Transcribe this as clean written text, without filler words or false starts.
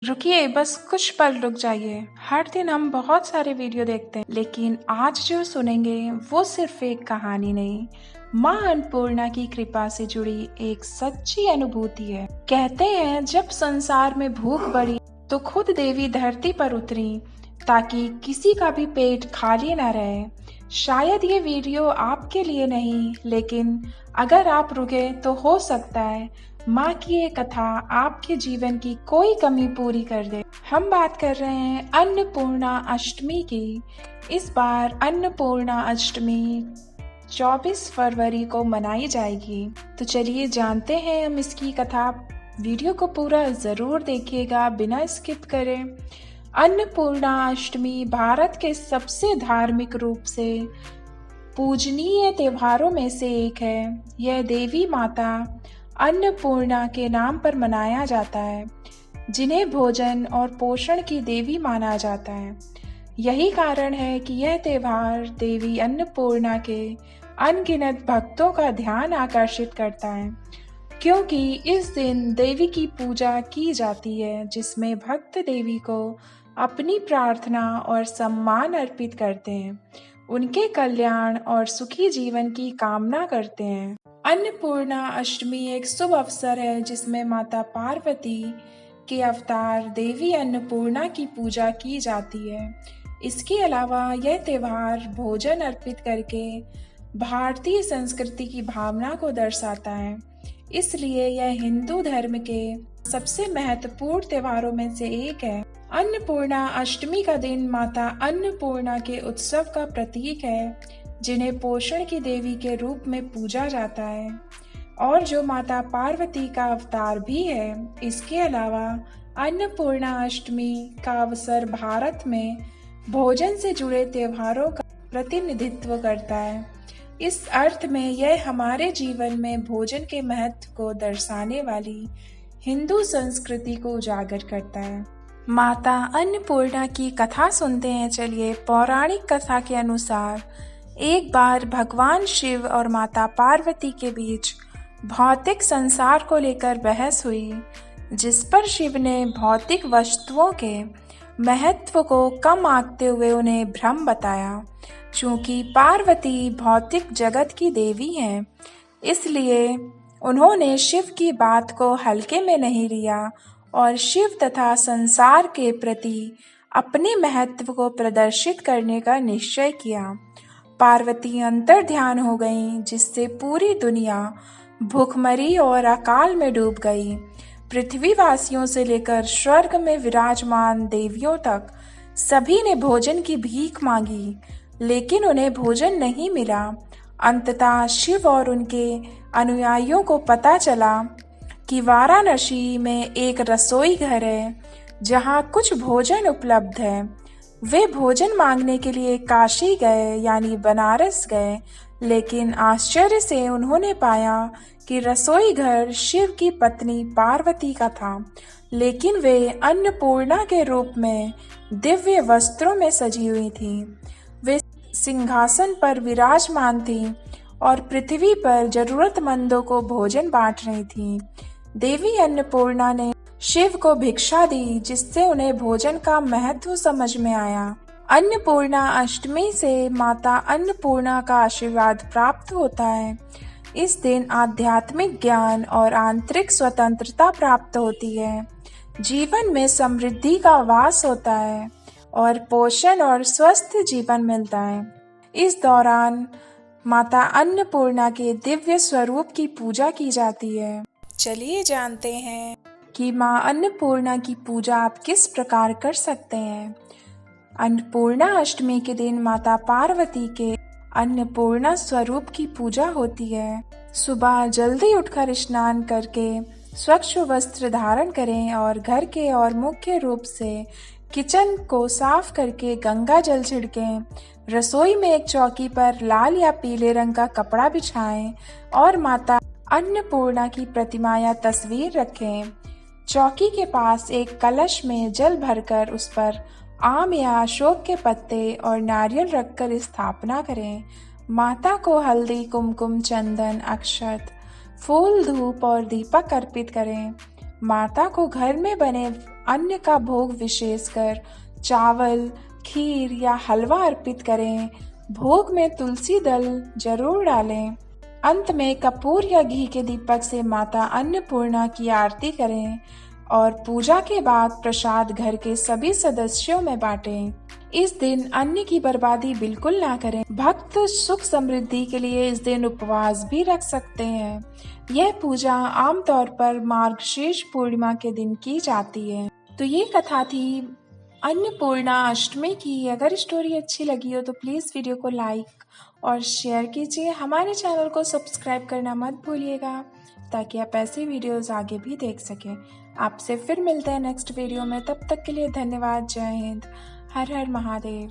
रुकिए, बस कुछ पल रुक जाइए। हर दिन हम बहुत सारे वीडियो देखते हैं, लेकिन आज जो सुनेंगे वो सिर्फ एक कहानी नहीं, माँ अन्नपूर्णा की कृपा से जुड़ी एक सच्ची अनुभूति है। कहते हैं जब संसार में भूख बढ़ी तो खुद देवी धरती पर उतरी ताकि किसी का भी पेट खाली न रहे। शायद ये वीडियो आपके लिए नहीं, लेकिन अगर आप रुके तो हो सकता है माँ की ये कथा आपके जीवन की कोई कमी पूरी कर दे। हम बात कर रहे हैं अन्नपूर्णा अष्टमी की। इस बार अन्नपूर्णा अष्टमी 24 फरवरी को मनाई जाएगी। तो चलिए जानते हैं हम इसकी कथा। वीडियो को पूरा जरूर देखिएगा बिना स्किप करें। अन्नपूर्णा अष्टमी भारत के सबसे धार्मिक रूप से पूजनीय त्योहारों में से एक है। यह देवी माता अन्नपूर्णा के नाम पर मनाया जाता है, जिन्हें भोजन और पोषण की देवी माना जाता है। यही कारण है कि यह त्योहार देवी अन्नपूर्णा के अनगिनत भक्तों का ध्यान आकर्षित करता है, क्योंकि इस दिन देवी की पूजा की जाती है, जिसमें भक्त देवी को अपनी प्रार्थना और सम्मान अर्पित करते हैं, उनके कल्याण और सुखी जीवन की कामना करते हैं। अन्नपूर्णा अष्टमी एक शुभ अवसर है जिसमें माता पार्वती के अवतार देवी अन्नपूर्णा की पूजा की जाती है। इसके अलावा यह त्योहार भोजन अर्पित करके भारतीय संस्कृति की भावना को दर्शाता है, इसलिए यह हिंदू धर्म के सबसे महत्वपूर्ण त्योहारों में से एक है। अन्नपूर्णा अष्टमी का दिन माता अन्नपूर्णा के उत्सव का प्रतीक है, जिन्हें पोषण की देवी के रूप में पूजा जाता है और जो माता पार्वती का अवतार भी है। इसके अलावा अन्नपूर्णा अष्टमी का अवसर भारत में भोजन से जुड़े त्योहारों का प्रतिनिधित्व करता है। इस अर्थ में यह हमारे जीवन में भोजन के महत्व को दर्शाने वाली हिंदू संस्कृति को उजागर करता है। माता अन्नपूर्णा की कथा सुनते हैं। चलिए, पौराणिक कथा के अनुसार एक बार भगवान शिव और माता पार्वती के बीच भौतिक संसार को लेकर बहस हुई, जिस पर शिव ने भौतिक वस्तुओं के महत्व को कम आंकते हुए उन्हें भ्रम बताया। चूंकि पार्वती भौतिक जगत की देवी हैं, इसलिए उन्होंने शिव की बात को हल्के में नहीं लिया और शिव तथा संसार के प्रति अपने महत्व को प्रदर्शित करने का निश्चय किया। पार्वती अंतर्ध्यान हो गईं, जिससे पूरी दुनिया भूखमरी और अकाल में डूब गई। पृथ्वीवासियों से लेकर स्वर्ग में विराजमान देवियों तक सभी ने भोजन की भीख मांगी, लेकिन उन्हें भोजन नहीं मिला। अंततः शिव और उनके अनुयायियों को पता चला कि वाराणसी में एक रसोई घर है जहां कुछ भोजन उपलब्ध है। वे भोजन मांगने के लिए काशी गए, यानी बनारस गए, लेकिन आश्चर्य से उन्होंने पाया कि रसोई घर शिव की पत्नी पार्वती का था, लेकिन वे अन्नपूर्णा के रूप में दिव्य वस्त्रों में सजी हुई थी। वे सिंहासन पर विराजमान थी और पृथ्वी पर जरूरतमंदों को भोजन बांट रही थी। देवी अन्नपूर्णा ने शिव को भिक्षा दी, जिससे उन्हें भोजन का महत्व समझ में आया। अन्नपूर्णा अष्टमी से माता अन्नपूर्णा का आशीर्वाद प्राप्त होता है। इस दिन आध्यात्मिक ज्ञान और आंतरिक स्वतंत्रता प्राप्त होती है। जीवन में समृद्धि का वास होता है और पोषण और स्वस्थ जीवन मिलता है। इस दौरान माता अन्नपूर्णा के दिव्य स्वरूप की पूजा की जाती है। चलिए जानते हैं कि माँ अन्नपूर्णा की पूजा आप किस प्रकार कर सकते हैं। अन्नपूर्णा अष्टमी के दिन माता पार्वती के अन्नपूर्णा स्वरूप की पूजा होती है। सुबह जल्दी उठकर स्नान करके स्वच्छ वस्त्र धारण करें और घर के और मुख्य रूप से किचन को साफ करके गंगा जल छिड़कें। रसोई में एक चौकी पर लाल या पीले रंग का कपड़ा बिछाएं और माता अन्नपूर्णा की प्रतिमा या तस्वीर रखें। चौकी के पास एक कलश में जल भरकर उस पर आम या अशोक के पत्ते और नारियल रखकर स्थापना करें। माता को हल्दी, कुमकुम, चंदन, अक्षत, फूल, धूप और दीपक अर्पित करें। माता को घर में बने अन्न का भोग विशेषकर चावल, खीर या हलवा अर्पित करें। भोग में तुलसी दल जरूर डालें। अंत में कपूर या घी के दीपक से माता अन्नपूर्णा की आरती करें और पूजा के बाद प्रसाद घर के सभी सदस्यों में बांटें। इस दिन अन्न की बर्बादी बिल्कुल ना करें। भक्त सुख समृद्धि के लिए इस दिन उपवास भी रख सकते हैं। यह पूजा आमतौर पर मार्गशीर्ष पूर्णिमा के दिन की जाती है। तो ये कथा थी अन्नपूर्णा अष्टमी की। अगर स्टोरी अच्छी लगी हो तो प्लीज़ वीडियो को लाइक और शेयर कीजिए। हमारे चैनल को सब्सक्राइब करना मत भूलिएगा ताकि आप ऐसी वीडियोस आगे भी देख सकें। आपसे फिर मिलते हैं नेक्स्ट वीडियो में। तब तक के लिए धन्यवाद। जय हिंद। हर हर महादेव।